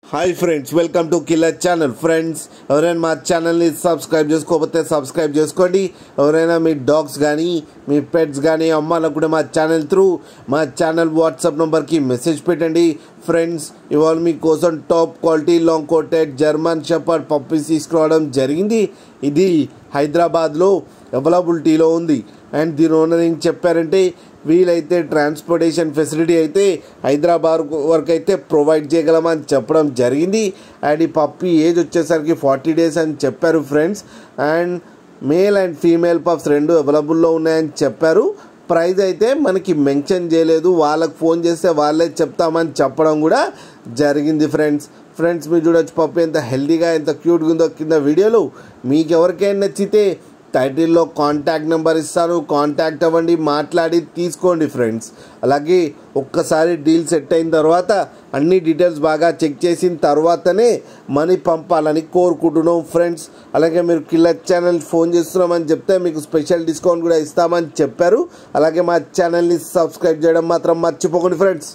Hi friends, welcome to killer channel. Friends, ఎవరైనా మా ఛానల్ని సబ్స్క్రైబ్ చేసుకోకపోతే సబ్స్క్రైబ్ చేసుకోండి. ఎవరైనా మీ డాగ్స్ కానీ మీ పెట్స్ కానీ అమ్మాలనుకుంటే మా ఛానల్ వాట్సాప్ నెంబర్కి మెసేజ్ పెట్టండి. ఫ్రెండ్స్, ఇవాళ మీకోసం top quality long coated German shepherd puppies తీసుకురావడం జరిగింది. ఇది హైదరాబాద్లో అవైలబిలిటీలో ఉంది. అండ్ దీని ఓనర్ ఏం చెప్పారంటే, వీలైతే ట్రాన్స్పోర్టేషన్ ఫెసిలిటీ అయితే హైదరాబాద్ వరకు అయితే ప్రొవైడ్ చేయగలమని చెప్పడం జరిగింది. అండ్ ఈ పప్పీ ఏజ్ వచ్చేసరికి 40 days అని చెప్పారు friends. And male and female pups రెండు అవైలబుల్లో ఉన్నాయని చెప్పారు. ప్రైస్ అయితే మనకి మెన్షన్ చేయలేదు, వాళ్ళకి ఫోన్ చేస్తే వాళ్ళే చెప్తామని చెప్పడం కూడా జరిగింది ఫ్రెండ్స్ మీరు చూడొచ్చు పప్పీ ఎంత హెల్తీగా ఎంత క్యూట్గా ఉందో. కింద వీడియోలో మీకు ఎవరికైనా నచ్చితే టైటిల్లో కాంటాక్ట్ నెంబర్ ఇస్తాను, కాంటాక్ట్ అవ్వండి, మాట్లాడి తీసుకోండి ఫ్రెండ్స్. అలాగే ఒక్కసారి డీల్ సెట్ అయిన తర్వాత అన్ని డీటెయిల్స్ బాగా చెక్ చేసిన తర్వాతనే మనీ పంపాలని కోరుకుంటున్నాం ఫ్రెండ్స్. అలాగే మీరు కిల్లర్ ఛానల్ ఫోన్ చేస్తున్నామని చెప్తే మీకు స్పెషల్ డిస్కౌంట్ కూడా ఇస్తామని చెప్పారు. అలాగే మా ఛానల్ని సబ్స్క్రైబ్ చేయడం మాత్రం మర్చిపోకండి ఫ్రెండ్స్.